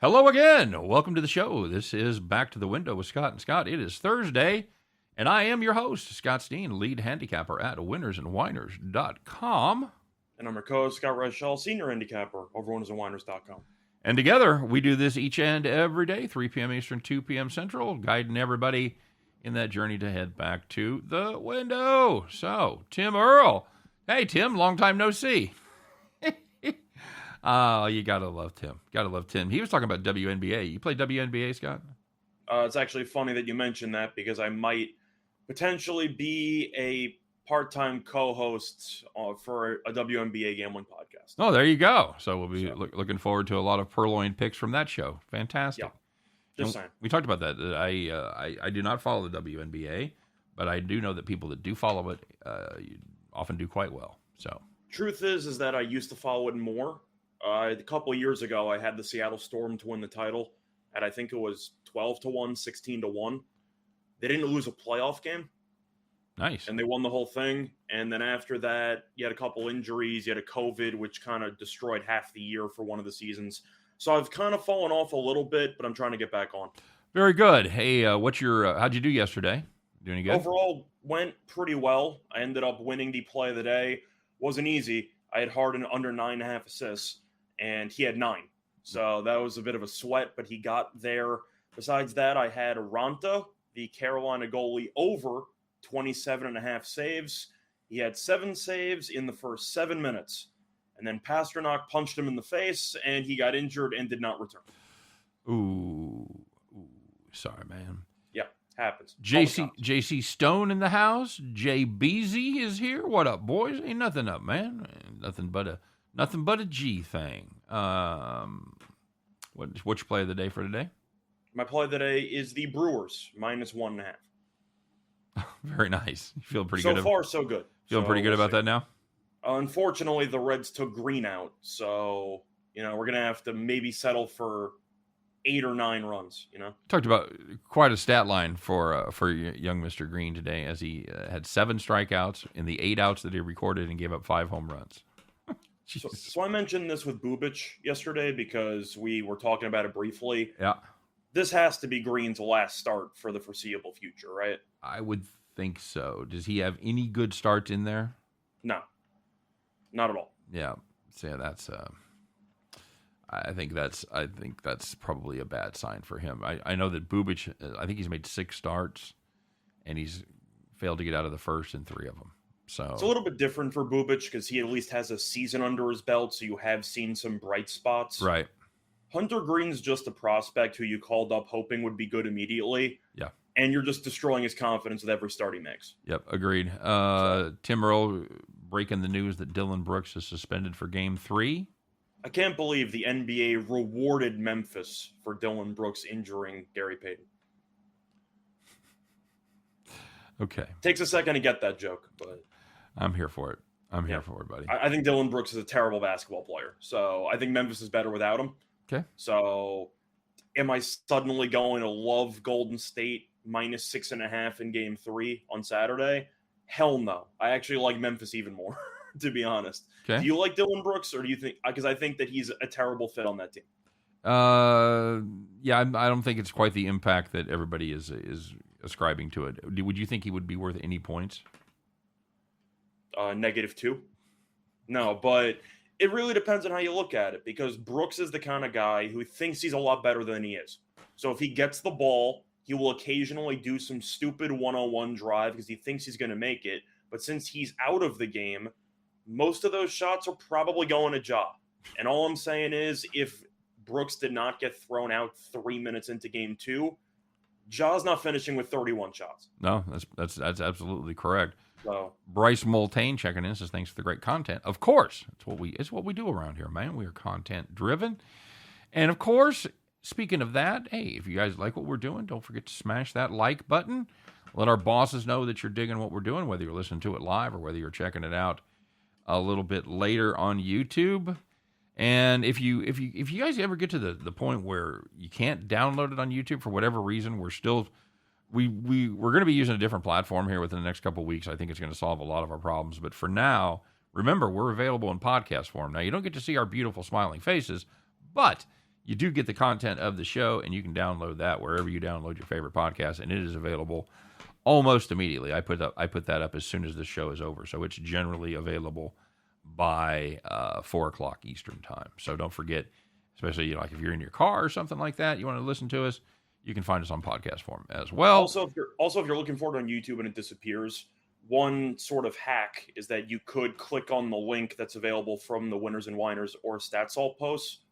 Hello again. Welcome to the show. This is Back to the Window with Scott and Scott. It is Thursday, and I am your host, Scott Steehn, lead handicapper at winnersandwhiners.com. And I'm your co-host, Scott Reichel, senior handicapper over winnersandwhiners.com. And together, we do this each and every day, 3 p.m. Eastern, 2 p.m. Central, guiding everybody in that journey to head back to the window. So, Tim Earl. Hey, Tim, long time no see. Oh, you gotta love Tim. Gotta love Tim. He was talking about WNBA. You play WNBA, Scott? It's actually funny that you mentioned that because I might potentially be a part-time co-host for a WNBA gambling podcast. Oh, there you go. So we'll be looking forward to a lot of purloined picks from that show. Fantastic. Yeah, just saying. We talked about that. I do not follow the WNBA, but I do know that people that do follow it often do quite well. So truth is that I used to follow it more. A couple of years ago, I had the Seattle Storm to win the title, and I think it was 12-1, 16-1. They didn't lose a playoff game. Nice. And they won the whole thing. And then after that, you had a couple injuries. You had a COVID, which kind of destroyed half the year for one of the seasons. So I've kind of fallen off a little bit, but I'm trying to get back on. Very good. Hey, how'd you do yesterday? Doing good? Overall, went pretty well. I ended up winning the play of the day. Wasn't easy. I had Harden under 9.5 assists, and he had 9. So that was a bit of a sweat, but he got there. Besides that, I had Aranta, the Carolina goalie, over 27.5 saves. He had 7 saves in the first 7 minutes. And then Pasternak punched him in the face, and he got injured and did not return. Ooh, sorry, man. Yeah, happens. JC Stone in the house. Jay Beasy is here. What up, boys? Ain't nothing up, man. Nothing but a G thing. What's your play of the day for today? My play of the day is the Brewers, -1.5. Very nice. You feel pretty good. So far, so good. Feeling pretty good about that now? Unfortunately, the Reds took Green out. So, we're going to have to maybe settle for 8 or 9 runs, Talked about quite a stat line for young Mr. Green today, as he had 7 strikeouts in the 8 outs that he recorded and gave up 5 home runs. So I mentioned this with Bubic yesterday because we were talking about it briefly. Yeah. This has to be Green's last start for the foreseeable future, right? I would think so. Does he have any good starts in there? No. Not at all. Yeah. So that's I think that's probably a bad sign for him. I know that Bubic, I think he's made 6 starts and he's failed to get out of the first in 3 of them. So it's a little bit different for Bubic because he at least has a season under his belt, so you have seen some bright spots. Right. Hunter Green's just a prospect who you called up hoping would be good immediately. Yeah. And you're just destroying his confidence with every start he makes. Yep, agreed. Tim Earl breaking the news that Dylan Brooks is suspended for Game 3. I can't believe the NBA rewarded Memphis for Dylan Brooks injuring Gary Payton. Okay. Takes a second to get that joke, but I'm here for it. I'm here for it, buddy. I think Dylan Brooks is a terrible basketball player. So I think Memphis is better without him. Okay. So am I suddenly going to love Golden State -6.5 in Game 3 on Saturday? Hell no. I actually like Memphis even more, to be honest. Okay. Do you like Dylan Brooks, or do you think – because I think that he's a terrible fit on that team. Yeah, I don't think it's quite the impact that everybody is ascribing to it. Would you think he would be worth any points? -2. No, but it really depends on how you look at it, because Brooks is the kind of guy who thinks he's a lot better than he is. So if he gets the ball, he will occasionally do some stupid 101 drive because he thinks he's going to make it. But since he's out of the game, most of those shots are probably going to Ja. And all I'm saying is, if Brooks did not get thrown out 3 minutes into Game 2, Ja's not finishing with 31 shots. No, that's absolutely correct. So Bryce Multane checking in says, thanks for the great content. Of course, it's what we do around here, man. We are content driven. And of course, speaking of that, hey, if you guys like what we're doing, don't forget to smash that like button. Let our bosses know that you're digging what we're doing, whether you're listening to it live or whether you're checking it out a little bit later on YouTube. And if you guys ever get to the point where you can't download it on YouTube for whatever reason, we're going to be using a different platform here within the next couple of weeks. I think it's going to solve a lot of our problems. But for now, remember, we're available in podcast form. Now, you don't get to see our beautiful smiling faces, but you do get the content of the show, and you can download that wherever you download your favorite podcast, and it is available almost immediately. I put that up as soon as the show is over, so it's generally available by 4 o'clock Eastern time. So don't forget, especially like if you're in your car or something like that, you want to listen to us, you can find us on podcast form as well. Also, if you're looking for it on YouTube and it disappears, one sort of hack is that you could click on the link that's available from the Winners and Whiners or StatSalt posts,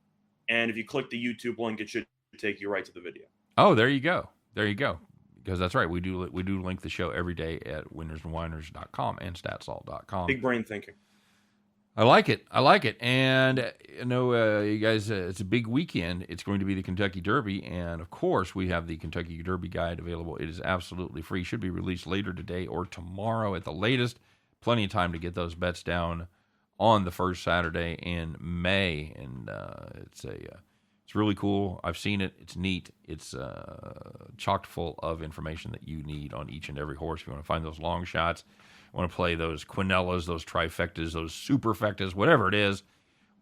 and if you click the YouTube link, it should take you right to the video. Oh, there you go. Because that's right, we do link the show every day at winnersandwhiners.com and statsalt.com. Big brain thinking. I like it. And you guys, it's a big weekend. It's going to be the Kentucky Derby. And of course, we have the Kentucky Derby guide available. It is absolutely free. Should be released later today or tomorrow at the latest. Plenty of time to get those bets down on the first Saturday in May. And it's really cool. I've seen it. It's neat. It's chock full of information that you need on each and every horse. If you want to find those long shots, want to play those quinellas, those trifectas, those superfectas, whatever it is,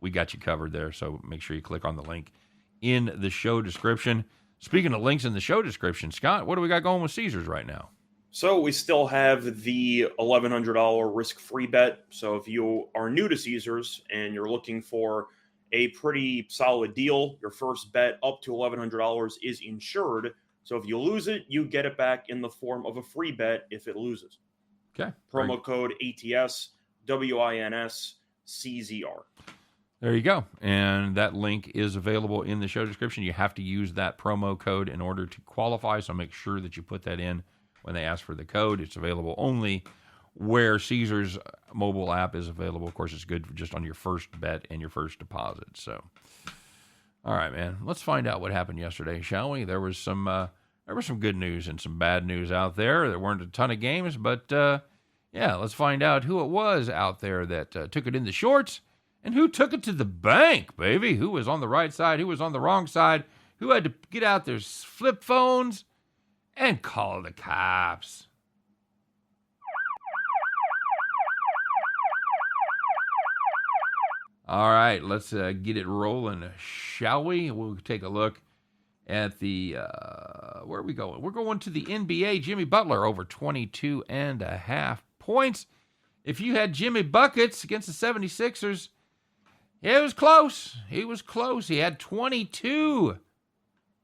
we got you covered there. So make sure you click on the link in the show description. Speaking of links in the show description, Scott, what do we got going with Caesars right now? So we still have the $1,100 risk-free bet. So if you are new to Caesars and you're looking for a pretty solid deal, your first bet up to $1,100 is insured. So if you lose it, you get it back in the form of a free bet if it loses. Okay. Promo code ATS WINS CZR. There you go. And that link is available in the show description. You have to use that promo code in order to qualify, so make sure that you put that in when they ask for the code. It's available only where Caesars mobile app is available. Of course, it's good for just on your first bet and your first deposit. So, all right, man. Let's find out what happened yesterday, shall we? There was some good news and some bad news out there. There weren't a ton of games, but let's find out who it was out there that took it in the shorts and who took it to the bank, baby. Who was on the right side, who was on the wrong side, who had to get out their flip phones and call the cops. All right, let's get it rolling, shall we? We'll take a look at the, where are we going? We're going to the NBA. Jimmy Butler over 22.5 points. If you had Jimmy Buckets against the 76ers, it was close. He had 22.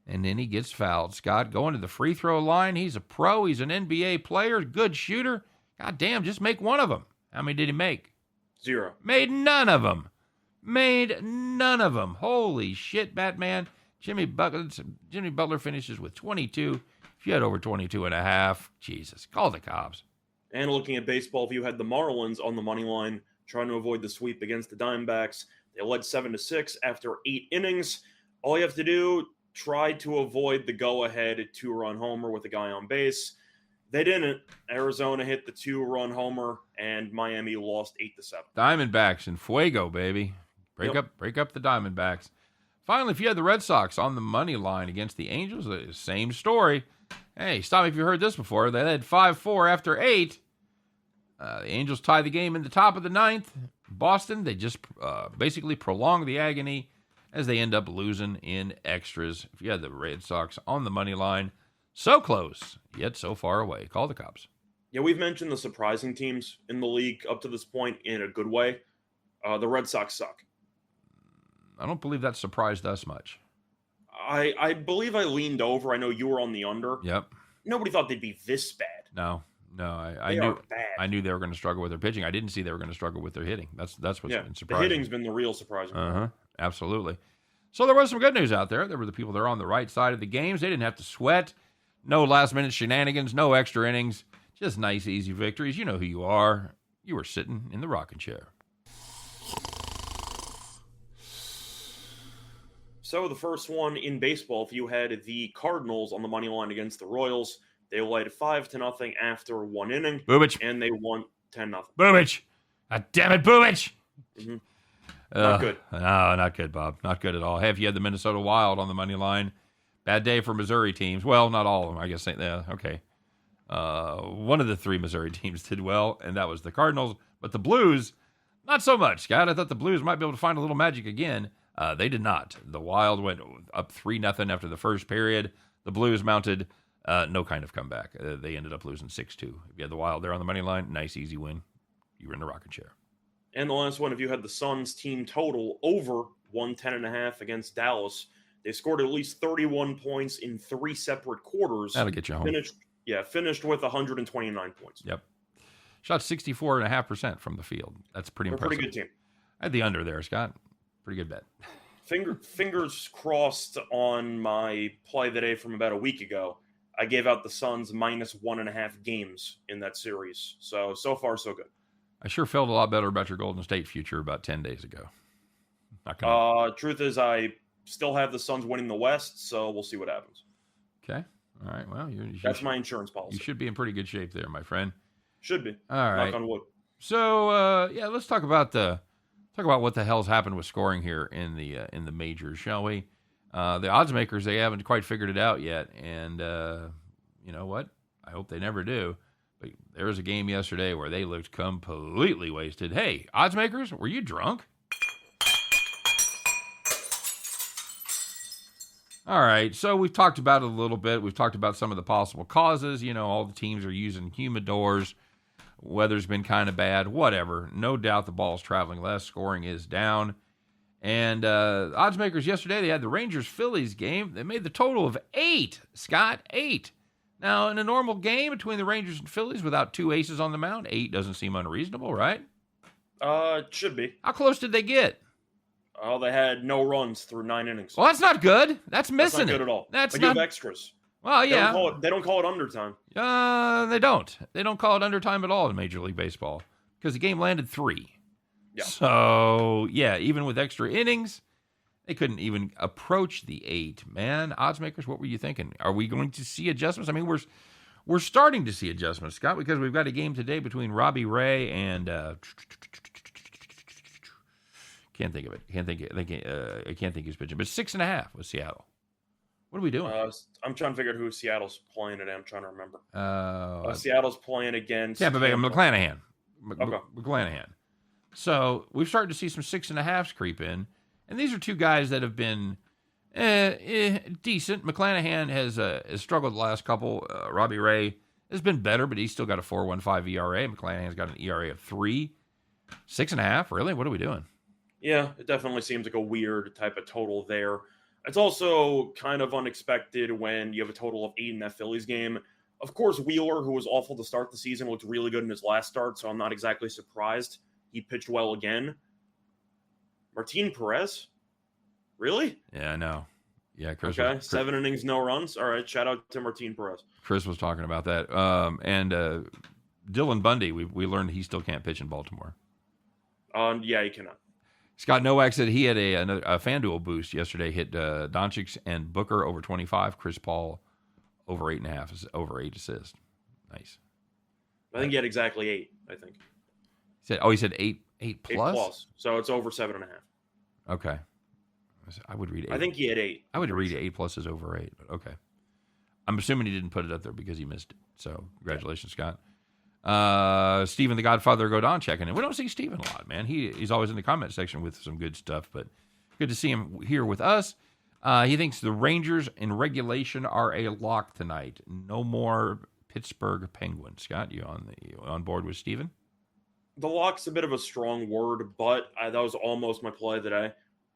And then he gets fouled. Scott going to the free throw line. He's a pro. He's an NBA player. Good shooter. God damn, just make one of them. How many did he make? 0. Made none of them. Holy shit, Batman. Jimmy Butler finishes with 22. If you had over 22.5, Jesus, call the cops. And looking at baseball, if you had the Marlins on the money line, trying to avoid the sweep against the Diamondbacks, they led 7-6 after 8 innings. All you have to do, try to avoid the go-ahead 2-run homer with a guy on base. They didn't. Arizona hit the 2-run homer, and Miami lost 8-7. Diamondbacks in fuego, baby. Break up the Diamondbacks. Finally, if you had the Red Sox on the money line against the Angels, the same story. Hey, stop me if you heard this before. They led 5-4 after 8. The Angels tie the game in the top of the 9th. Boston, they just basically prolong the agony as they end up losing in extras. If you had the Red Sox on the money line, so close, yet so far away. Call the cops. Yeah, we've mentioned the surprising teams in the league up to this point in a good way. The Red Sox suck. I don't believe that surprised us much. I believe I leaned over. I know you were on the under. Yep. Nobody thought they'd be this bad. No. I They knew are bad. I knew they were going to struggle with their pitching. I didn't see they were going to struggle with their hitting. That's what's been surprising. The hitting's been the real surprise. Absolutely. So there was some good news out there. There were the people that are on the right side of the games. They didn't have to sweat. No last-minute shenanigans. No extra innings. Just nice, easy victories. You know who you are. You were sitting in the rocking chair. So the first one in baseball, if you had the Cardinals on the money line against the Royals, they led 5-0 after 1 inning. Boobich. And they won 10-0. Boobich. God damn it, Boobich. Mm-hmm. Not good. No, not good, Bob. Not good at all. Hey, if you had the Minnesota Wild on the money line, bad day for Missouri teams. Well, not all of them, I guess. Okay. One of the 3 Missouri teams did well, and that was the Cardinals. But the Blues, not so much, Scott. I thought the Blues might be able to find a little magic again They did not. The Wild went up 3-0 after the first period. The Blues mounted no kind of comeback. They ended up losing 6-2. If you had the Wild there on the money line, nice, easy win. You were in the rocking chair. And the last one, if you had the Suns team total over 110.5 against Dallas, they scored at least 31 points in 3 separate quarters. That'll get you home. Finished with 129 points. Yep. Shot 64.5% from the field. That's pretty impressive. Pretty good team. I had the under there, Scott. Pretty good bet. Fingers crossed on my play of the day from about a week ago. I gave out the Suns minus 1.5 games in that series. So far, so good. I sure felt a lot better about your Golden State future about 10 days ago. Truth is, I still have the Suns winning the West, so we'll see what happens. Okay. All right. Well, that's my insurance policy. You should be in pretty good shape there, my friend. Should be. All right. Knock on wood. So, let's talk about what the hell's happened with scoring here in the majors, shall we? The odds makers, they haven't quite figured it out yet, and you know what? I hope they never do. But there was a game yesterday where they looked completely wasted. Hey, odds makers, were you drunk? All right, so we've talked about it a little bit. We've talked about some of the possible causes. You know, all the teams are using humidors. Weather's been kind of bad, whatever. No doubt the ball's traveling less. Scoring is down. And odds makers yesterday, they had the Rangers-Phillies game. They made the total of 8, Scott, 8. Now, in a normal game between the Rangers and Phillies without 2 aces on the mound, 8 doesn't seem unreasonable, right? It should be. How close did they get? Oh, they had no runs through 9 innings. Well, that's not good. That's missing That's not good at all. That's but not... you have extras. Well, yeah. They don't call it undertime. They don't. They don't call it undertime at all in Major League Baseball because the game landed 3. Yeah. So, yeah, even with extra innings, they couldn't even approach the 8. Man, odds makers, what were you thinking? Are we going to see adjustments? I mean, we're starting to see adjustments, Scott, because we've got a game today between Robbie Ray and can't think of it. I can't think who's pitching, but 6.5 with Seattle. What are we doing? I'm trying to figure out who Seattle's playing today. I'm trying to remember. Seattle's playing against Tampa Bay. McClanahan. Okay. McClanahan. So we've started to see some 6.5s creep in, and these are two guys that have been decent. McClanahan has struggled the last couple. Robbie Ray has been better, but he's still got a 4.15 ERA. McClanahan's got an ERA of 3. 6.5, really? What are we doing? Yeah, it definitely seems like a weird type of total there. It's also kind of unexpected when you have a total of 8 in that Phillies game. Of course, Wheeler, who was awful to start the season, looked really good in his last start, so I'm not exactly surprised. He pitched well again. Martin Perez? Really? Yeah, I know. Yeah, Chris. Okay, 7 innings, no runs. All right, shout out to Martin Perez. Chris was talking about that. And Dylan Bundy, we learned he still can't pitch in Baltimore. Yeah, he cannot. Scott Nowak said he had a FanDuel boost yesterday. Hit Doncic and Booker over 25. Chris Paul over 8.5, over 8 assists. Nice. I think he had exactly 8. I think. He said 8 plus. 8 plus. So it's over 7.5. Okay. I would read 8. I think he had 8. I would read 8 plus is over 8, but okay. I'm assuming he didn't put it up there because he missed it. So congratulations, Scott. Steven the Godfather Godon checking in. We don't see Steven a lot, man. He's always in the comment section with some good stuff, but good to see him here with us. He thinks the Rangers in regulation are a lock tonight. No more Pittsburgh Penguins. Scott, you on board with Steven? The lock's a bit of a strong word, but that was almost my play today.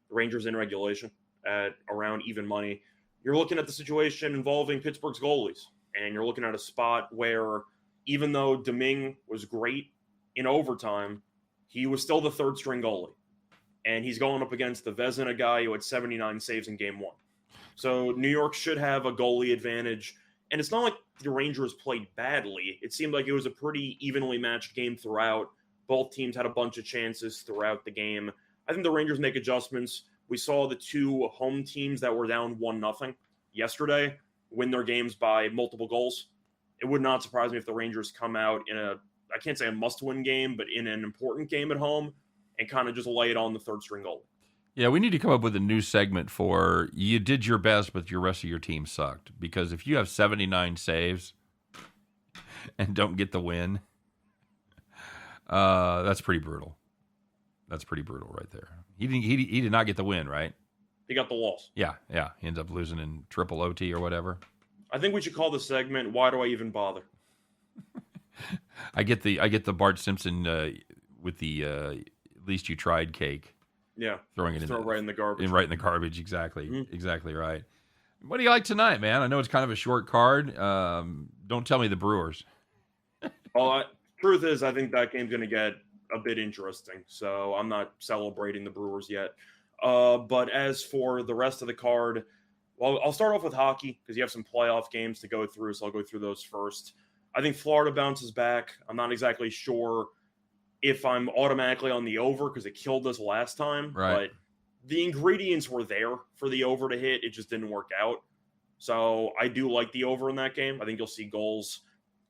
The Rangers in regulation at around even money. You're looking at the situation involving Pittsburgh's goalies, and you're looking at a spot where even though Domingue was great in overtime, he was still the third string goalie. And he's going up against the Vezina guy who had 79 saves in game 1. So New York should have a goalie advantage. And it's not like the Rangers played badly. It seemed like it was a pretty evenly matched game throughout. Both teams had a bunch of chances throughout the game. I think the Rangers make adjustments. We saw the 2 home teams that were down 1-0 yesterday win their games by multiple goals. It would not surprise me if the Rangers come out in I can't say a must-win game, but in an important game at home and kind of just lay it on the third string goal. Yeah, we need to come up with a new segment for you did your best, but your rest of your team sucked. Because if you have 79 saves and don't get the win, that's pretty brutal. That's pretty brutal right there. He did not get the win, right? He got the loss. Yeah. He ends up losing in triple OT or whatever. I think we should call this segment "Why Do I Even Bother?" I get the Bart Simpson with the at least you tried cake. Yeah, throwing it right in the garbage. Right in the garbage. Exactly, Exactly right. What do you like tonight, man? I know it's kind of a short card. Don't tell me the Brewers. Well, truth is, I think that game's going to get a bit interesting. So I'm not celebrating the Brewers yet. But as for the rest of the card, well, I'll start off with hockey because you have some playoff games to go through. So I'll go through those first. I think Florida bounces back. I'm not exactly sure if I'm automatically on the over because it killed us last time. Right. But the ingredients were there for the over to hit. It just didn't work out. So I do like the over in that game. I think you'll see goals.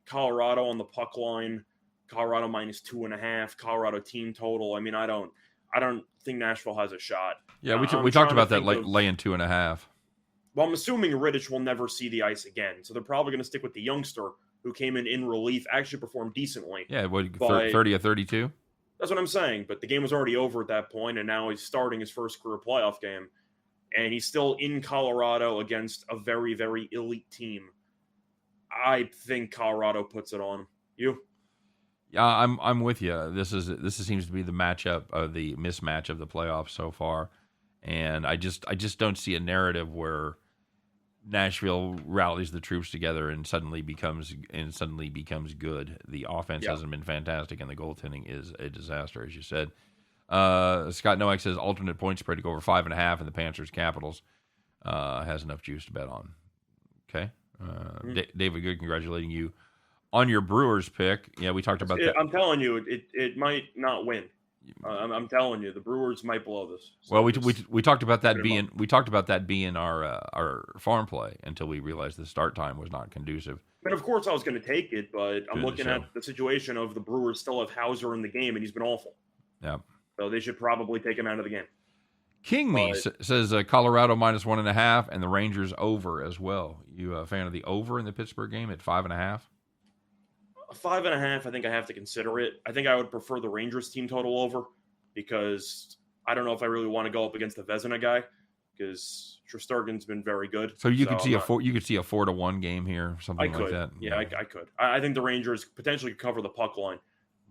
Colorado on the puck line. Colorado -2.5. Colorado team total. I mean, I don't think Nashville has a shot. Yeah, we talked about that laying 2.5. Well, I'm assuming Rittich will never see the ice again. So they're probably going to stick with the youngster who came in relief, actually performed decently. Yeah, 30 or 32? That's what I'm saying. But the game was already over at that point, and now he's starting his first career playoff game. And he's still in Colorado against a very, very elite team. I think Colorado puts it on him. You? Yeah, I'm with you. This seems to be the matchup of the mismatch of the playoffs so far. And I just don't see a narrative where Nashville rallies the troops together and suddenly becomes good. The offense hasn't been fantastic, and the goaltending is a disaster, as you said. Scott Noack says alternate point spread to go over 5.5, and the Panthers Capitals has enough juice to bet on. Okay, David Good, congratulating you on your Brewers pick. Yeah, we talked about that. I'm telling you, it might not win. I'm telling you, the Brewers might blow this. So well, we talked about that being our farm play until we realized the start time was not conducive. And of course, I was going to take it, but I'm looking at the situation of the Brewers still have Hauser in the game, and he's been awful. Yeah. So they should probably take him out of the game. King says Colorado -1.5 and the Rangers over as well. You a fan of the over in the Pittsburgh game at 5.5? 5.5, I think I have to consider it. I think I would prefer the Rangers team total over because I don't know if I really want to go up against the Vezina guy because Shesterkin's been very good. So you could see a 4-1 game here, something like that. Yeah, I could. I think the Rangers potentially could cover the puck line,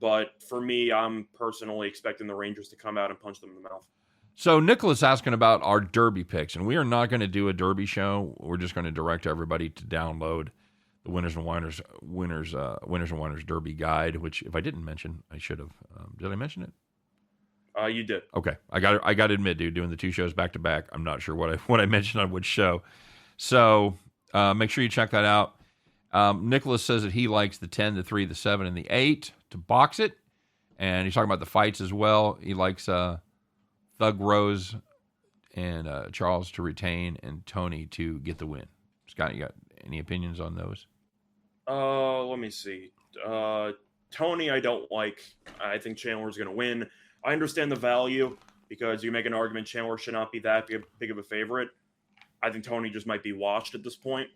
but for me, I'm personally expecting the Rangers to come out and punch them in the mouth. So Nicholas asking about our Derby picks, and we are not going to do a Derby show. We're just going to direct everybody to download the Winners and Whiners Derby Guide, which if I didn't mention, I should have. Did I mention it? You did. Okay, I got to admit, dude, doing the two shows back to back, I'm not sure what I mentioned on which show. So make sure you check that out. Nicholas says that he likes the 10, the 3, the 7, and the 8 to box it, and he's talking about the fights as well. He likes Thug Rose and Charles to retain and Tony to get the win. Scott, you got any opinions on those? Let me see. Tony, I don't like. I think Chandler's going to win. I understand the value because you make an argument Chandler should not be that big of a favorite. I think Tony just might be washed at this point.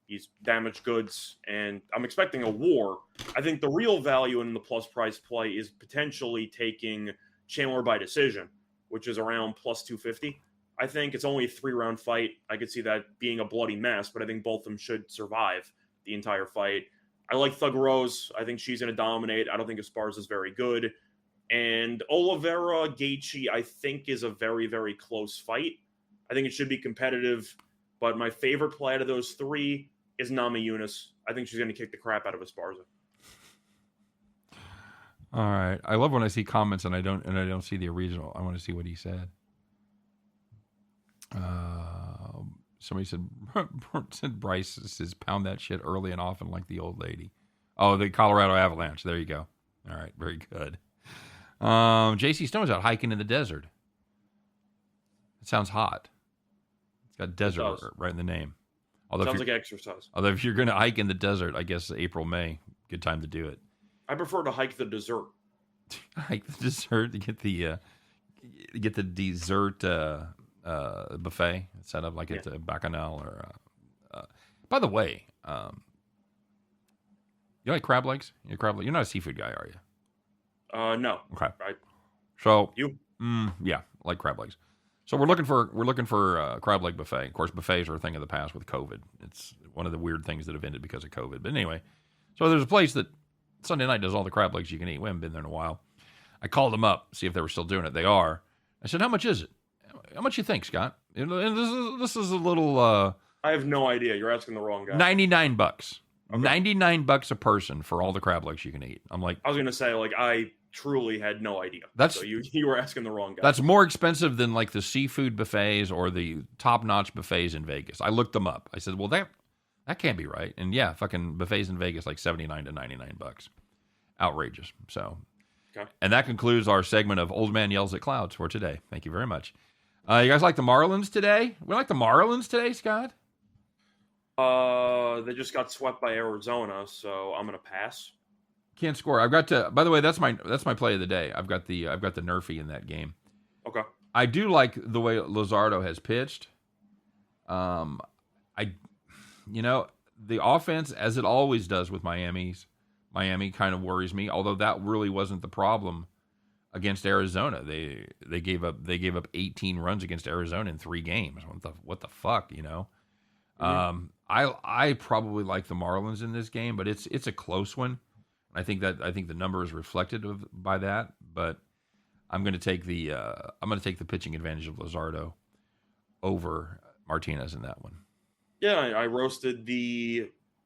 He's damaged goods, and I'm expecting a war. I think the real value in the plus price play is potentially taking Chandler by decision, which is around plus 250. I think it's only a 3-round fight. I could see that being a bloody mess, but I think both of them should survive the entire fight. I like Thug Rose. I think she's going to dominate. I don't think Esparza is very good. And Oliveira Gaethje, I think, is a very, very close fight. I think it should be competitive, but my favorite play out of those three is Namajunas. I think she's going to kick the crap out of Esparza. All right. I love when I see comments and I don't see the original. I want to see what he said. Somebody said Bryce says pound that shit early and often like the old lady. Oh, the Colorado Avalanche. There you go. All right, very good. J.C. Stone's out hiking in the desert. It sounds hot. It's got desert right in the name. Sounds like exercise. Although if you're going to hike in the desert, I guess April, May, good time to do it. I prefer to hike the dessert. Hike the dessert to get the dessert buffet set up like it's a Bacchanal or. By the way, you like crab legs? You're not a seafood guy, are you? No. Okay. So you? Yeah, like crab legs. So we're looking for crab leg buffet. Of course, buffets are a thing of the past with COVID. It's one of the weird things that have ended because of COVID. But anyway, so there's a place that Sunday night does all the crab legs you can eat. We haven't been there in a while. I called them up, see if they were still doing it. They are. I said, how much is it? How much you think, Scott? And this is a little... I have no idea. You're asking the wrong guy. $99. Okay. $99 a person for all the crab legs you can eat. I'm like... I was going to say, like, I truly had no idea. So you were asking the wrong guy. That's more expensive than, like, the seafood buffets or the top-notch buffets in Vegas. I looked them up. I said, well, that can't be right. And, yeah, fucking buffets in Vegas, like $79 to $99. Outrageous. So... Okay. And that concludes our segment of Old Man Yells at Clouds for today. Thank you very much. You guys like the Marlins today? We like the Marlins today, Scott? They just got swept by Arizona, so I'm gonna pass. Can't score. I've got to. By the way, that's my play of the day. I've got the Nerfy in that game. Okay. I do like the way Luzardo has pitched. The offense, as it always does with Miami kind of worries me. Although that really wasn't the problem against Arizona. They gave up 18 runs against Arizona in 3 games. What the fuck, you know? Mm-hmm. I probably like the Marlins in this game, but it's a close one. I think the number is reflected by that, but I'm going to take the pitching advantage of Luzardo over Martinez in that one. Yeah,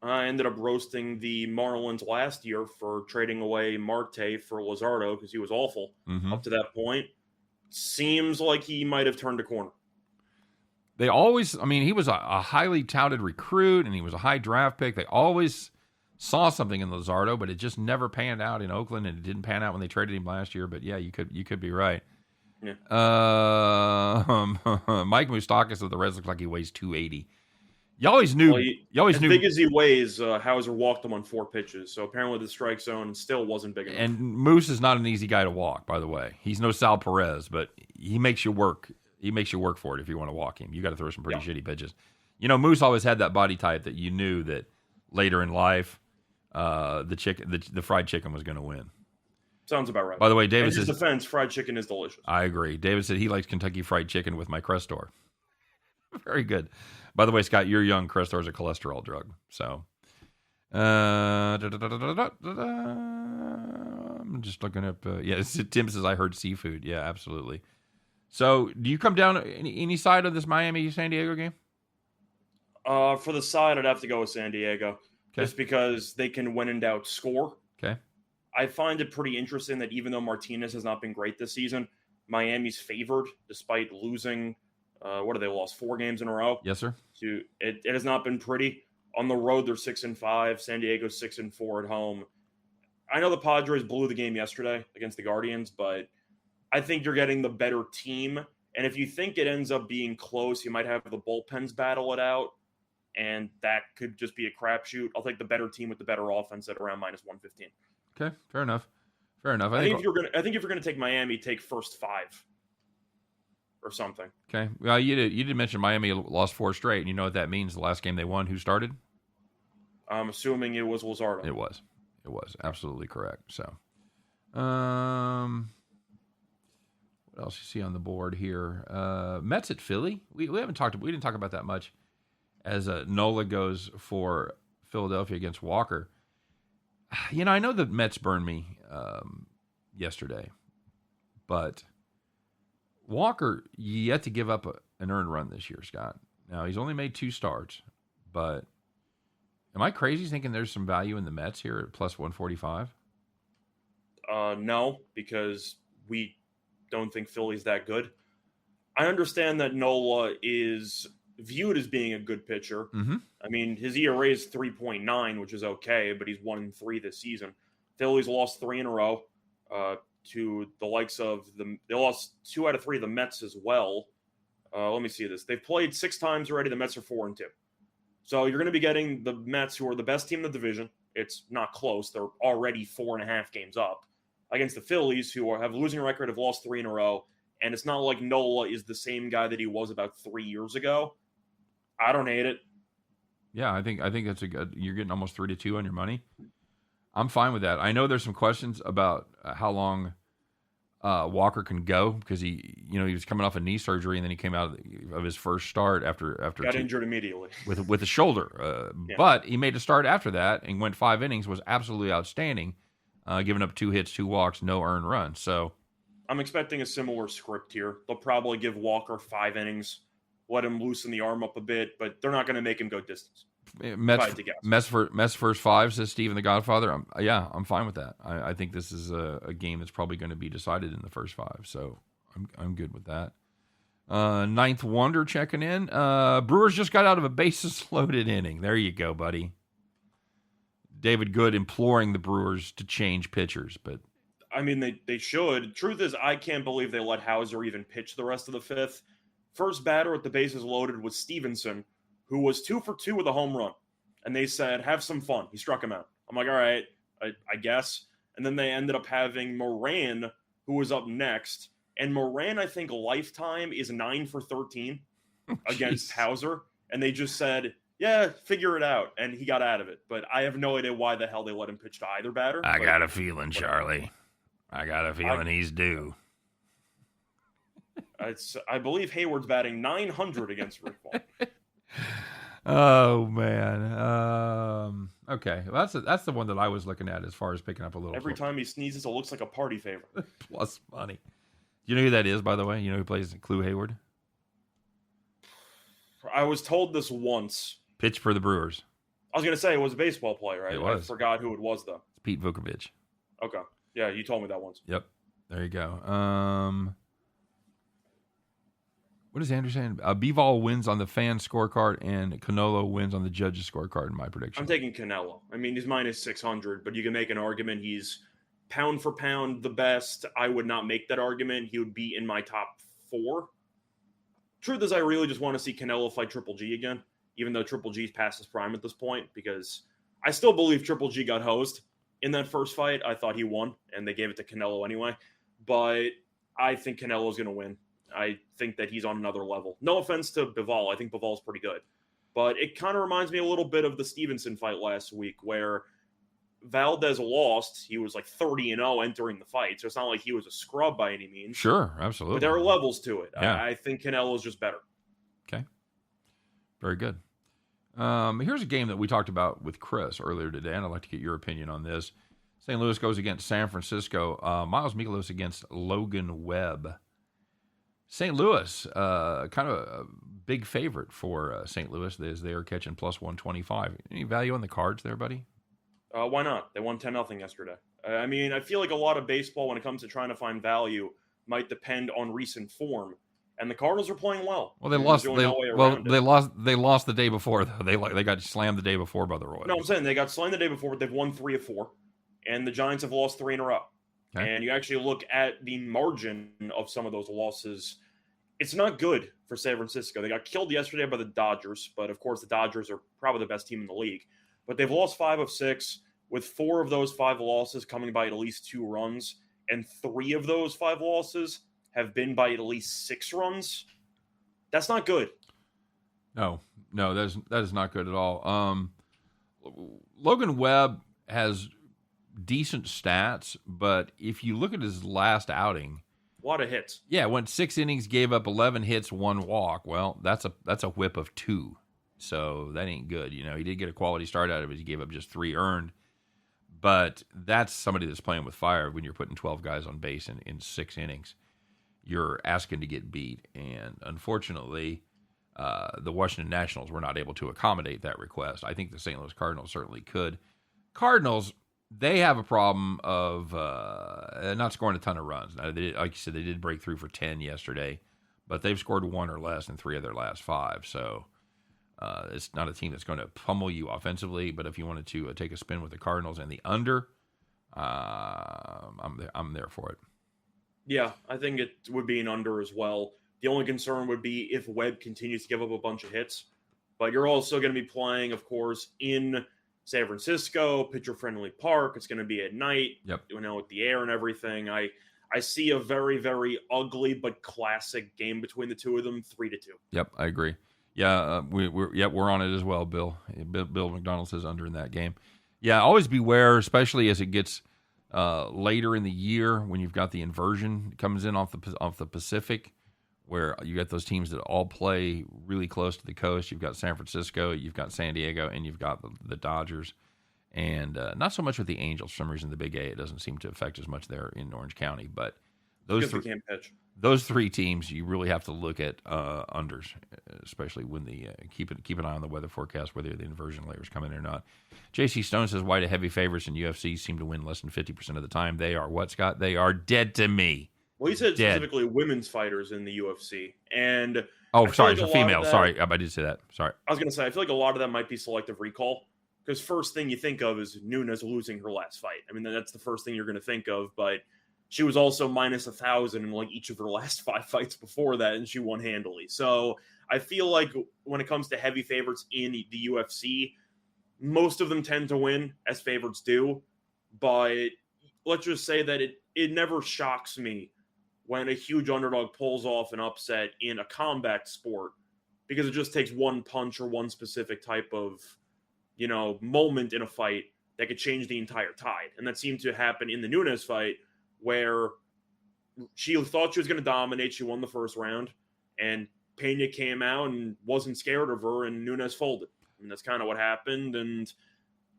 I ended up roasting the Marlins last year for trading away Marte for Luzardo because he was awful up to that point. Seems like he might have turned a corner. He was a highly touted recruit and he was a high draft pick. They always saw something in Luzardo, but it just never panned out in Oakland, and it didn't pan out when they traded him last year. But yeah, you could be right. Yeah. Mike Moustakas of the Reds looks like he weighs 280. You always knew. As big as he weighs, Hauser walked him on 4 pitches. So apparently the strike zone still wasn't big enough. And Moose is not an easy guy to walk, by the way. He's no Sal Perez, but he makes you work. He makes you work for it if you want to walk him. You got to throw some pretty shitty pitches. You know, Moose always had that body type that you knew that later in life, the fried chicken was going to win. Sounds about right. By the way, David says, in his defense, fried chicken is delicious. I agree. David said he likes Kentucky Fried Chicken with my Crestor. Very good. By the way, Scott, you're young. Crestor is a cholesterol drug. So, I'm just looking up. Tim says, I heard seafood. Yeah, absolutely. So, do you come down any side of this Miami-San Diego game? For the side, I'd have to go with San Diego. Okay. Just because they can, when in doubt, score. Okay. I find it pretty interesting that even though Martinez has not been great this season, Miami's favored despite losing. What have they lost? 4 games in a row? Yes, sir. It has not been pretty. On the road, they're 6-5. San Diego's 6-4 at home. I know the Padres blew the game yesterday against the Guardians, but I think you're getting the better team. And if you think it ends up being close, you might have the bullpens battle it out, and that could just be a crapshoot. I'll take the better team with the better offense at around -115. Okay, fair enough. I think if you're gonna take Miami, take first 5. Or something. Okay. Well, you did mention Miami lost 4 straight, and you know what that means. The last game they won, who started? I'm assuming it was Luzardo. It was absolutely correct. So, what else you see on the board here? Mets at Philly. We didn't talk about that much. As Nola goes for Philadelphia against Walker. You know, I know the Mets burned me yesterday, but Walker yet to give up an earned run this year, Scott. Now, he's only made 2 starts, but am I crazy thinking there's some value in the Mets here at +145? No, because we don't think Philly's that good. I understand that Nola is viewed as being a good pitcher. Mm-hmm. I mean, his ERA is 3.9, which is okay, but he's 1-3 this season. Philly's lost 3 in a row. To the likes of they lost 2 out of 3 of the Mets as well. Let me see this. They've played 6 times already. The Mets are 4-2. So you're going to be getting the Mets, who are the best team in the division. It's not close. They're already 4.5 games up against the Phillies, who have a losing record, have lost 3 in a row. And it's not like Nola is the same guy that he was about 3 years ago. I don't hate it. Yeah, I think that's a good. You're getting almost 3-2 on your money. I'm fine with that. I know there's some questions about how long Walker can go because he was coming off a knee surgery and then he came out of his first start after got injured immediately with a shoulder. Yeah. But he made a start after that and went 5 innings, was absolutely outstanding, giving up 2 hits, 2 walks, no earned runs. So I'm expecting a similar script here. They'll probably give Walker 5 innings, let him loosen the arm up a bit, but they're not going to make him go distance. Mets first 5, says Steven the Godfather. I'm fine with that. I think this is a game that's probably going to be decided in the first 5, so I'm good with that. Ninth Wonder checking in. Brewers just got out of a bases loaded inning. There you go, buddy. David Good imploring the Brewers to change pitchers, but I mean, they should. Truth is, I can't believe they let Hauser even pitch the rest of the 5th. First batter with the bases loaded was Stevenson, who was 2 for 2 with a home run. And they said, have some fun. He struck him out. I'm like, all right, I guess. And then they ended up having Moran, who was up next. And Moran, I think, lifetime is 9 for 13 against Hauser. And they just said, yeah, figure it out. And he got out of it. But I have no idea why the hell they let him pitch to either batter. I got a feeling, Charlie. I got a feeling he's due. I believe Hayward's batting 900 against Rick Vaughn. Oh man. Okay, well, that's the one that I was looking at as far as picking up a little. Every time he sneezes, it looks like a party favor. Plus money. Do you know who that is, by the way? You know who plays Clue Hayward? I was told this once. Pitched for the Brewers. I was gonna say it was a baseball player, right? It was. I forgot who it was though. It's Pete Vukovich. Okay. Yeah, you told me that once. Yep. There you go. What is Andrew saying? Bivol wins on the fan scorecard and Canelo wins on the judges scorecard in my prediction. I'm taking Canelo. I mean, he's minus 600, but you can make an argument he's pound for pound the best. I would not make that argument. He would be in my top 4. Truth is, I really just want to see Canelo fight Triple G again, even though Triple G's past his prime at this point, because I still believe Triple G got hosed in that first fight. I thought he won, and they gave it to Canelo anyway. But I think Canelo's going to win. I think that he's on another level. No offense to Bivol. I think Bivol's pretty good. But it kind of reminds me a little bit of the Stevenson fight last week where Valdez lost. He was like 30-0 entering the fight. So it's not like he was a scrub by any means. Sure, absolutely. But there are levels to it. Yeah. I think Canelo's just better. Okay. Very good. Here's a game that we talked about with Chris earlier today, and I'd like to get your opinion on this. St. Louis goes against San Francisco. Miles Mikolas against Logan Webb. St. Louis, kind of a big favorite for St. Louis, as they are catching plus 125. Any value on the Cards there, buddy? Why not? They won 10-0 yesterday. I mean, I feel like a lot of baseball, when it comes to trying to find value, might depend on recent form. And the Cardinals are playing well. Well, they lost. They lost the day before, though. They got slammed the day before by the Royals. No, I'm saying they got slammed the day before, but they've won 3 of 4, and the Giants have lost 3 in a row. Okay. And you actually look at the margin of some of those losses, it's not good for San Francisco. They got killed yesterday by the Dodgers, but of course the Dodgers are probably the best team in the league. But they've lost 5 of 6, with 4 of those 5 losses coming by at least 2 runs, and 3 of those 5 losses have been by at least 6 runs. That's not good. No, that is not good at all. Logan Webb has decent stats, but if you look at his last outing, a lot of hits. Yeah, went 6 innings, gave up 11 hits, 1 walk. Well, that's a whip of 2. So that ain't good. You know, he did get a quality start out of it. He gave up just 3 earned. But that's somebody that's playing with fire when you're putting 12 guys on base in 6 innings. You're asking to get beat. And unfortunately, the Washington Nationals were not able to accommodate that request. I think the St. Louis Cardinals certainly could. Cardinals, they have a problem of not scoring a ton of runs. Now, like you said, they did break through for 10 yesterday, but they've scored 1 or less in 3 of their last 5. So it's not a team that's going to pummel you offensively. But if you wanted to take a spin with the Cardinals and the under, I'm there for it. Yeah, I think it would be an under as well. The only concern would be if Webb continues to give up a bunch of hits. But you're also going to be playing, of course, in San Francisco, pitcher-friendly park. It's going to be at night, with the air and everything. I see a very, very ugly but classic game between the two of them, 3-2. Yep, I agree. Yeah, we're on it as well, Bill. Bill McDonald says under in that game. Yeah, always beware, especially as it gets Later in the year, when you've got the inversion comes in off the Pacific, where you got those teams that all play really close to the coast. You've got San Francisco, you've got San Diego, and you've got the Dodgers. And not so much with the Angels. For some reason, the Big A, it doesn't seem to affect as much there in Orange County. But those three teams, you really have to look at unders, especially when keep an eye on the weather forecast, whether the inversion layers come in or not. J.C. Stone says, why do heavy favorites in UFC seem to win less than 50% of the time? They are what, Scott? They are dead to me. Well, he said specifically women's fighters in the UFC. And sorry, so female. Sorry, I did say that. Sorry. I was going to say, I feel like a lot of that might be selective recall. Because first thing you think of is Nunes losing her last fight. I mean, that's the first thing you're going to think of. But she was also minus 1,000 in like each of her last 5 fights before that, and she won handily. So I feel like when it comes to heavy favorites in the UFC, most of them tend to win, as favorites do. But let's just say that it never shocks me when a huge underdog pulls off an upset in a combat sport, because it just takes one punch or one specific type of moment in a fight that could change the entire tide. And that seemed to happen in the Nunes fight, where she thought she was going to dominate. She won the first round, and Pena came out and wasn't scared of her, and Nunes folded. And that's kind of what happened. And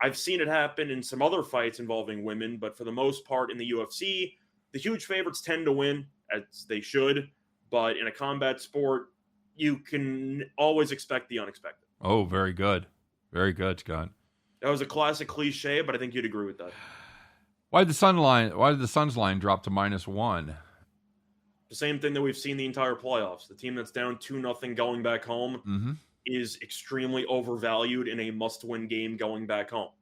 I've seen it happen in some other fights involving women, but for the most part in the UFC, the huge favorites tend to win, as they should. But in a combat sport, you can always expect the unexpected. Oh, very good. Very good, Scott. That was a classic cliche, but I think you'd agree with that. Why did the Suns line drop to -1? The same thing that we've seen the entire playoffs. The team that's down 2-0 going back home is extremely overvalued in a must-win game going back home.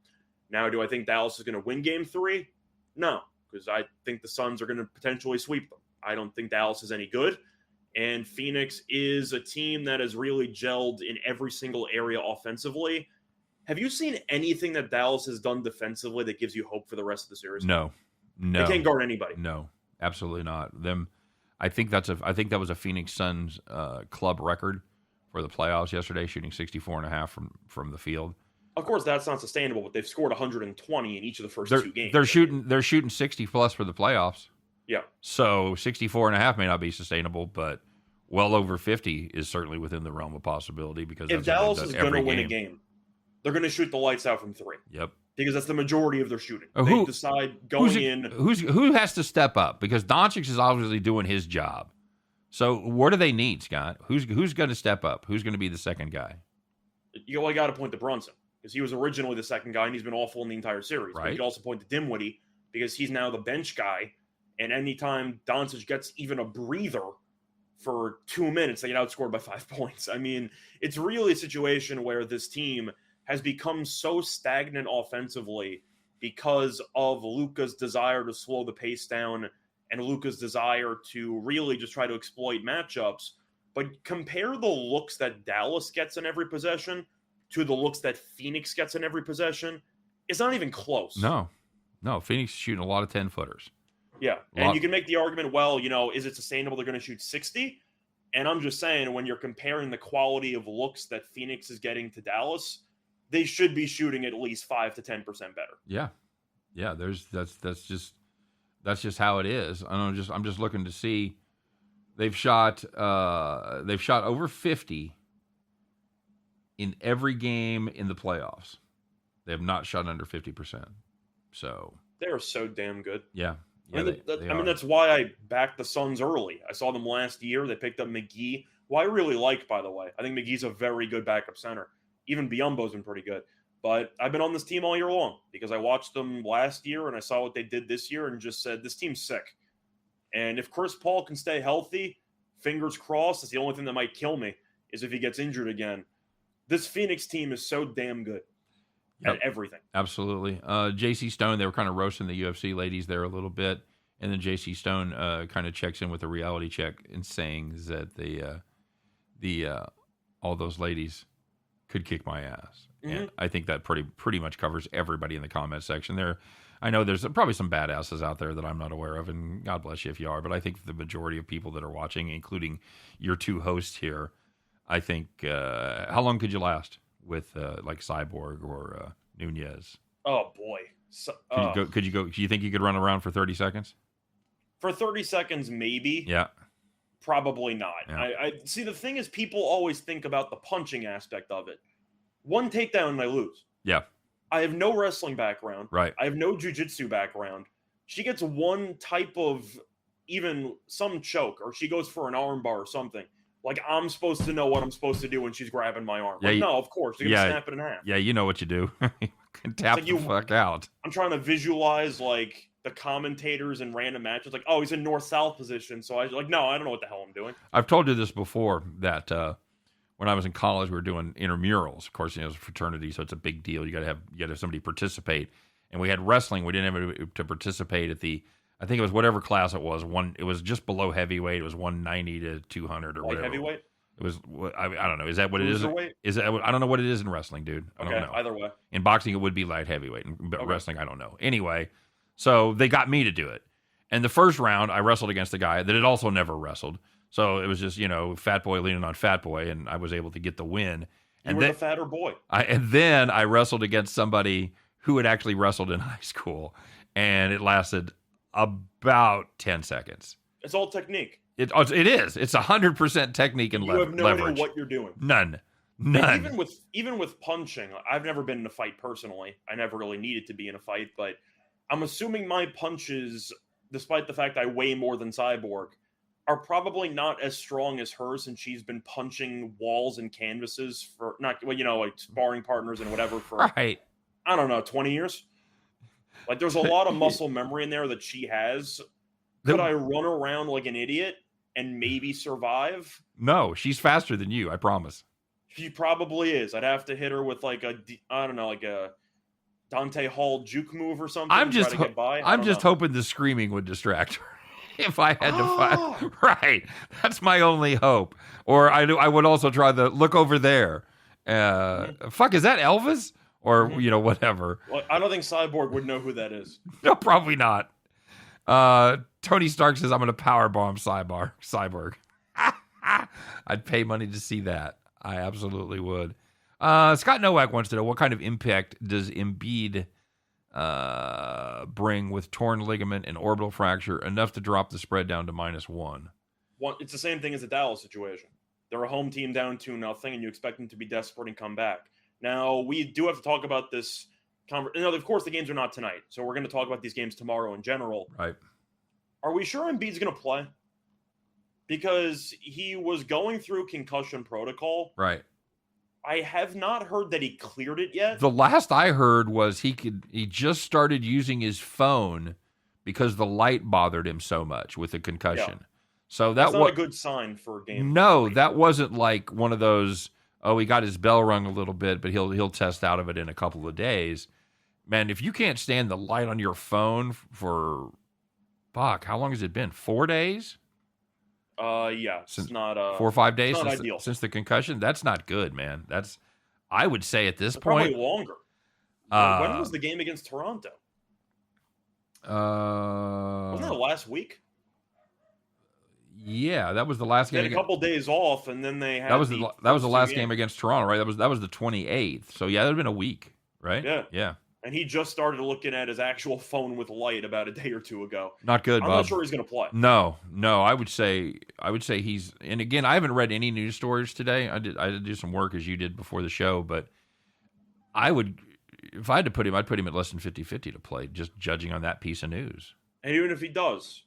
Now, do I think Dallas is going to win Game 3? No, because I think the Suns are going to potentially sweep them. I don't think Dallas is any good. And Phoenix is a team that has really gelled in every single area offensively. Have you seen anything that Dallas has done defensively that gives you hope for the rest of the series? No. They can't guard anybody. No, absolutely not. I think that was a Phoenix Suns club record for the playoffs yesterday, shooting 64.5 from the field. Of course, that's not sustainable, but they've scored 120 in each of the first 2 games. They're shooting 60 plus for the playoffs. Yeah. So 64.5 may not be sustainable, but well over 50 is certainly within the realm of possibility, because if Dallas is going to win a game, they're going to shoot the lights out from 3. Yep. Because that's the majority of their shooting. They decide going in. Who has to step up? Because Doncic is obviously doing his job. So what do they need, Scott? Who's going to step up? Who's going to be the second guy? You only got to point to Brunson, because he was originally the second guy, and he's been awful in the entire series. Right. But you could also point to Dinwiddie, because he's now the bench guy. And anytime Doncic gets even a breather for 2 minutes, they get outscored by 5 points. I mean, it's really a situation where this team has become so stagnant offensively because of Luka's desire to slow the pace down and Luka's desire to really just try to exploit matchups. But compare the looks that Dallas gets in every possession to the looks that Phoenix gets in every possession. It's not even close. No. Phoenix is shooting a lot of 10-footers. Yeah, and you can make the argument, well, is it sustainable they're going to shoot 60? And I'm just saying, when you're comparing the quality of looks that Phoenix is getting to Dallas, they should be shooting at least 5 to 10% better. Yeah. That's just how it is. I'm just looking to see. They've shot over 50 in every game in the playoffs. They have not shot under 50%. So they are so damn good. Yeah. I mean, that's why I backed the Suns early. I saw them last year. They picked up McGee, who I really like, by the way. I think McGee's a very good backup center. Even Biyombo's been pretty good. But I've been on this team all year long because I watched them last year and I saw what they did this year and just said, this team's sick. And if Chris Paul can stay healthy, fingers crossed, it's the only thing that might kill me is if he gets injured again. This Phoenix team is so damn good at everything. Absolutely. J.C. Stone, they were kind of roasting the UFC ladies there a little bit. And then J.C. Stone kind of checks in with a reality check and saying that all those ladies could kick my ass. Mm-hmm. And I think that pretty much covers everybody in the comment section there. I know there's probably some badasses out there that I'm not aware of, and God bless you if you are, but I think the majority of people that are watching, including your two hosts here, I think, how long could you last with like Cyborg or Nunez? Oh, boy. So, Could you go? Do you think you could run around for 30 seconds? For 30 seconds, maybe. Yeah. Probably not. Yeah. I see. The thing is, people always think about the punching aspect of it. One takedown and I lose. Yeah. I have no wrestling background. Right. I have no jiu-jitsu background. She gets one type of even some choke, or she goes for an arm bar or something. Like, I'm supposed to know what I'm supposed to do when she's grabbing my arm. Like, no, of course. You're going to snap it in half. Yeah, you know what you do. You can tap like the fuck out. I'm trying to visualize, like, the commentators in random matches. Like, oh, he's in north-south position. So I was like, no, I don't know what the hell I'm doing. I've told you this before, that when I was in college, we were doing intramurals. Of course, it's a fraternity, so it's a big deal. You got to have somebody participate. And we had wrestling. We didn't have to participate at the, I think it was whatever class it was. It was just below heavyweight. It was 190 to 200 or whatever. Heavyweight? It was, I don't know. Is that what it is? I don't know what it is in wrestling, dude. I don't know. Either way. In boxing, it would be light heavyweight. But wrestling, I don't know. Anyway, so they got me to do it. And the first round, I wrestled against a guy that had also never wrestled. So it was just, fat boy leaning on fat boy, and I was able to get the win. And you were the fatter boy. And then I wrestled against somebody who had actually wrestled in high school, and it lasted about 10 seconds. It's all technique. It is. It's 100% technique and leverage. You have no idea what you're doing. None. Even with punching, I've never been in a fight personally. I never really needed to be in a fight, but I'm assuming my punches, despite the fact I weigh more than Cyborg, are probably not as strong as hers, since she's been punching walls and canvases for like sparring partners and whatever for I don't know, 20 years. Like, there's a lot of muscle memory in there that she has. Could I run around like an idiot and maybe survive? No, she's faster than you, I promise. She probably is. I'd have to hit her with like a Dante Hall juke move or something. I'm just hoping the screaming would distract her. If I had to fight, right? That's my only hope. Or I would also try the look over there. Fuck, is that Elvis? Or whatever. Well, I don't think Cyborg would know who that is. No, probably not. Tony Stark says I'm going to powerbomb Cyborg. I'd pay money to see that. I absolutely would. Scott Nowak wants to know, what kind of impact does Embiid bring with torn ligament and orbital fracture, enough to drop the spread down to -1? It's the same thing as the Dallas situation. They're a home team down 2-0, and you expect them to be desperate and come back. Now, we do have to talk about this. Of course, the games are not tonight, so we're going to talk about these games tomorrow in general. Right. Are we sure Embiid's going to play? Because he was going through concussion protocol. Right. I have not heard that he cleared it yet. The last I heard was he just started using his phone because the light bothered him so much with the concussion. Yeah. So that's not a good sign for a game. No, that wasn't like one of those, he got his bell rung a little bit, but he'll test out of it in a couple of days. Man, if you can't stand the light on your phone for, how long has it been? 4 days? Yeah, it's not 4 or 5 days since the concussion. That's not good, man. I would say at this point, probably longer. When was the game against Toronto? Wasn't that last week? Yeah, that was the last game. They had a couple days off, and then they had that was the last game against Toronto, right? That was the 28th. So yeah, that would have been a week, right? Yeah. And he just started looking at his actual phone with light about a day or two ago. Not good, I'm Bob. not sure he's going to play. No. I would say he's. And again, I haven't read any news stories today. I did do some work as you did before the show, but I would, if I had to put him, I'd put him at less than 50-50 to play, just judging on that piece of news. And even if he does,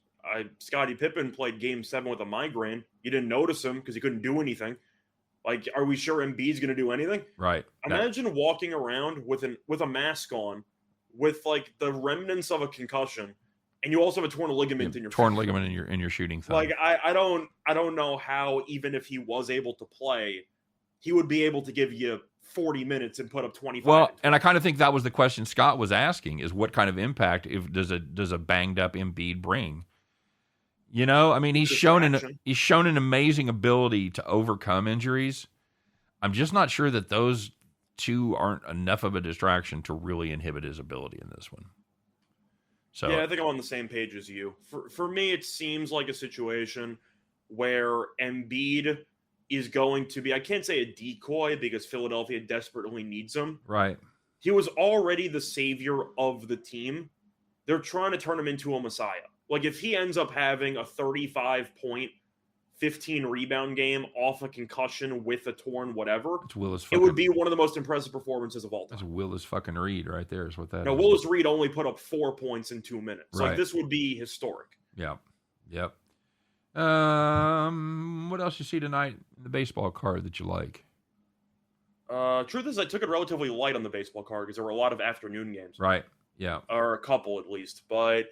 Scottie Pippen played Game 7 with a migraine. You didn't notice him because he couldn't do anything. Like, are we sure Embiid's going to do anything? Right. Imagine walking around with a mask on, with like the remnants of a concussion, and you also have a torn ligament in your ligament in your shooting thumb. Like, I don't know how, even if he was able to play, he would be able to give you 40 minutes and put up 25. Well, and I kind of think that was the question Scott was asking: is what kind of impact does a banged up Embiid bring? I mean, he's shown an amazing ability to overcome injuries. I'm just not sure that those two aren't enough of a distraction to really inhibit his ability in this one. So yeah, I think I'm on the same page as you. For me, it seems like a situation where Embiid is going to be, I can't say a decoy because Philadelphia desperately needs him. Right. He was already the savior of the team. They're trying to turn him into a messiah. Like, if he ends up having a 35-point, 15-rebound game off a concussion with a torn whatever, it would be one of the most impressive performances of all time. That's Willis fucking Reed right there is what that is. Willis Reed only put up 4 points in 2 minutes. Right. Like, this would be historic. Yep. What else you see tonight in the baseball card that you like? Truth is, I took it relatively light on the baseball card because there were a lot of afternoon games. Right. Yeah. Or a couple at least. But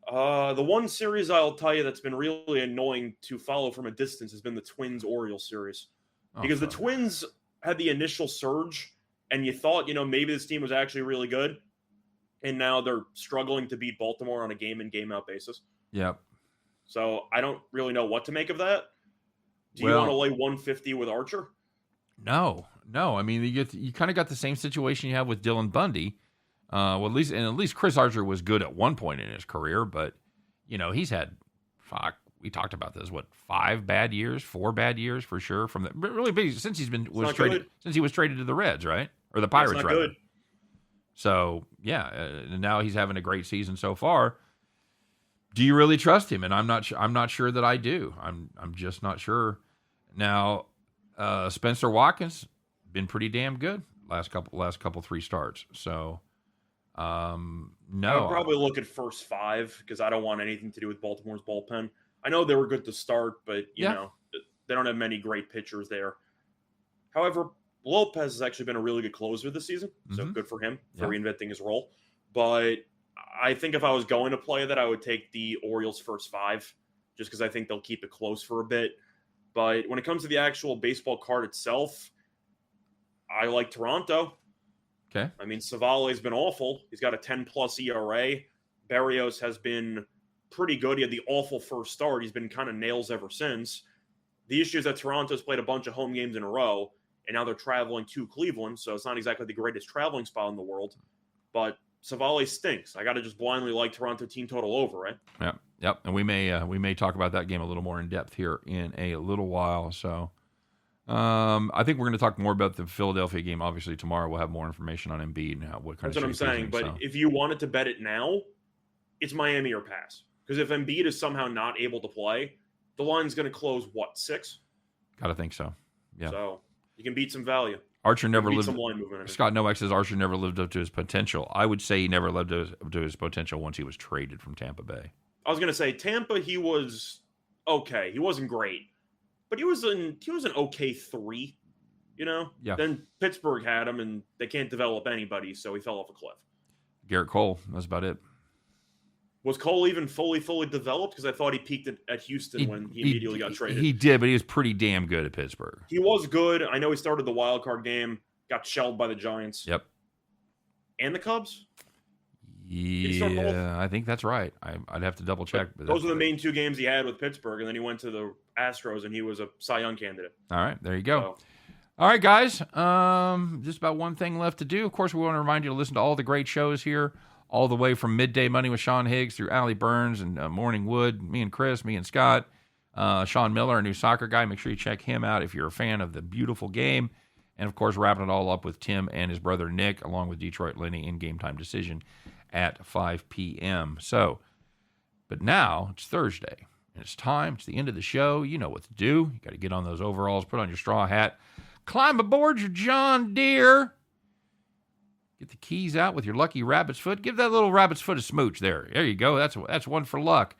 the one series I'll tell you that's been really annoying to follow from a distance has been the Twins-Orioles series. Because the Twins had the initial surge, and you thought, maybe this team was actually really good. And now they're struggling to beat Baltimore on a game-in, game-out basis. Yep. So I don't really know what to make of that. Do you want to lay 150 with Archer? No. I mean, you kind of got the same situation you have with Dylan Bundy. Well, at least Chris Archer was good at one point in his career, but he's had, we talked about this, 4 bad years for sure from the really big since he was traded to the Reds, right? Or the Pirates, rather. Good. So yeah, and now he's having a great season so far. Do you really trust him? And I'm not sure that I do. I'm just not sure. Now, Spencer Watkins been pretty damn good last couple 3 starts. So, no. I'll probably look at first 5 because I don't want anything to do with Baltimore's bullpen. I know they were good to start, but you know they don't have many great pitchers there. However, Lopez has actually been a really good closer this season, so good for him for reinventing his role. But I think if I was going to play that, I would take the Orioles first 5, just because I think they'll keep it close for a bit. But when it comes to the actual baseball card itself, I like Toronto. Okay. I mean, Savale's been awful. He's got a 10-plus ERA. Berrios has been pretty good. He had the awful first start. He's been kind of nails ever since. The issue is that Toronto's played a bunch of home games in a row, and now they're traveling to Cleveland, so it's not exactly the greatest traveling spot in the world. But Savale stinks. I got to just blindly like Toronto team total over, right? Yep. And we may talk about that game a little more in depth here in a little while. So I think we're going to talk more about the Philadelphia game. Obviously, tomorrow we'll have more information on Embiid and what kind That's of. That's what I'm saying. But if you wanted to bet it now, it's Miami or pass. Because if Embiid is somehow not able to play, the line's going to close 6? Gotta think so. Yeah. So you can beat some value. Archer never lived. Some line movement. Scott Novak says Archer never lived up to his potential. I would say he never lived up to his potential once he was traded from Tampa Bay. I was going to say Tampa. He was okay. He wasn't great, but he was an okay 3. Yeah. Then Pittsburgh had him, and they can't develop anybody, so he fell off a cliff. Garrett Cole. That's about it. Was Cole even fully developed? Because I thought he peaked at Houston when he immediately got traded. He did, but he was pretty damn good at Pittsburgh. He was good. I know he started the wild card game, got shelled by the Giants. Yep. And the Cubs? Yeah, I think that's right. I'd have to double check. But those are the main 2 games he had with Pittsburgh, and then he went to the Astros, and he was a Cy Young candidate. All right, there you go. All right, guys. Just about one thing left to do. Of course, we want to remind you to listen to all the great shows here, all the way from Midday Money with Sean Higgs through Allie Burns and Morning Wood, me and Chris, me and Scott, Sean Miller, a new soccer guy. Make sure you check him out if you're a fan of the beautiful game. And, of course, wrapping it all up with Tim and his brother Nick, along with Detroit Lenny in Game Time Decision at 5 p.m. So, but now it's Thursday, and it's time. It's the end of the show. You know what to do. You got to get on those overalls, put on your straw hat, climb aboard your John Deere, get the keys out with your lucky rabbit's foot. Give that little rabbit's foot a smooch there. There you go. That's one for luck.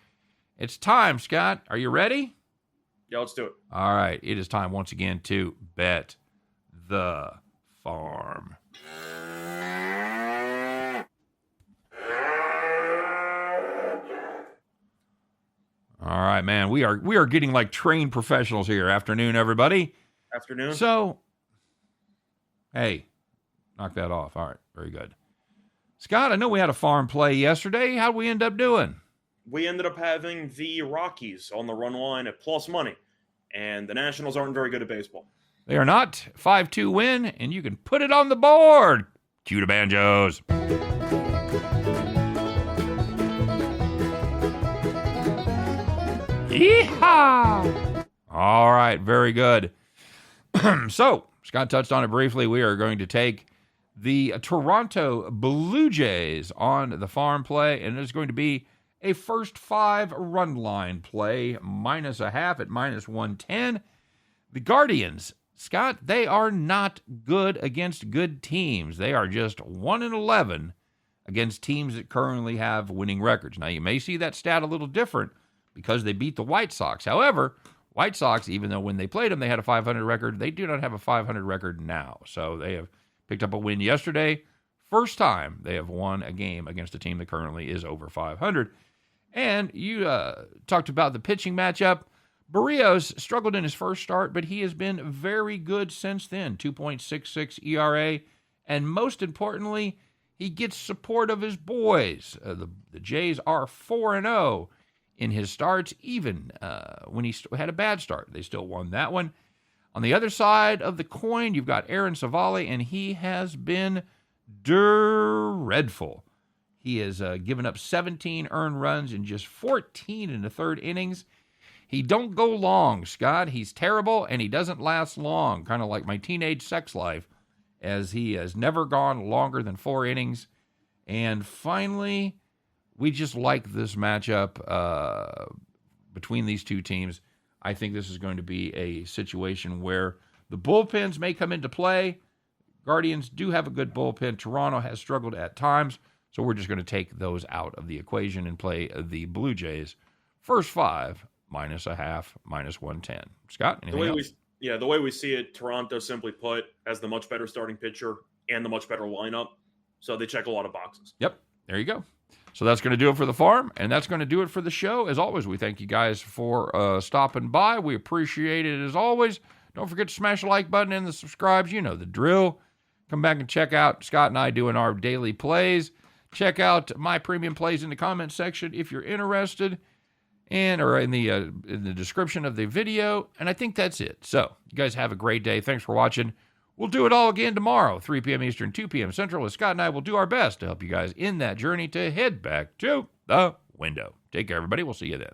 It's time, Scott. Are you ready? Yeah, let's do it. All right. It is time once again to bet the farm. All right, man. We are getting like trained professionals here. Afternoon, everybody. Afternoon. So, hey, knock that off. All right, very good. Scott, I know we had a farm play yesterday. How'd we end up doing? We ended up having the Rockies on the run line at plus money, and the Nationals aren't very good at baseball. They are not. 5-2 win, and you can put it on the board. Cue the banjos. Yeehaw! All right, very good. So, Scott touched on it briefly. We are going to take the Toronto Blue Jays on the farm play, and it's going to be a first 5 run line play, -0.5 at -110. The Guardians, Scott, they are not good against good teams. They are just 1-11 against teams that currently have winning records. Now, you may see that stat a little different because they beat the White Sox. However, White Sox, even though when they played them they had a 500 record, they do not have a 500 record now. So they have picked up a win yesterday. First time they have won a game against a team that currently is over 500. And you talked about the pitching matchup. Barrios struggled in his first start, but he has been very good since then. 2.66 ERA. And most importantly, he gets support of his boys. The Jays are 4-0 in his starts, even when he had a bad start. They still won that one. On the other side of the coin, you've got Aaron Savali, and he has been dreadful. He has given up 17 earned runs in just 14 in the third innings. He don't go long, Scott. He's terrible, and he doesn't last long, kind of like my teenage sex life, as he has never gone longer than 4 innings. And finally, we just like this matchup between these two teams. I think this is going to be a situation where the bullpens may come into play. Guardians do have a good bullpen. Toronto has struggled at times. So we're just going to take those out of the equation and play the Blue Jays first 5, -0.5, -110. Scott, anything else? The way we see it, Toronto, simply put, has the much better starting pitcher and the much better lineup. So they check a lot of boxes. Yep, there you go. So that's going to do it for the farm, and that's going to do it for the show. As always, we thank you guys for stopping by. We appreciate it as always. Don't forget to smash the like button and the subscribes. You know the drill. Come back and check out Scott and I doing our daily plays. Check out my premium plays in the comment section if you're interested, or in the description of the video. And I think that's it. So you guys have a great day. Thanks for watching. We'll do it all again tomorrow, 3 p.m. Eastern, 2 p.m. Central, as Scott and I will do our best to help you guys in that journey to head back to the window. Take care, everybody. We'll see you then.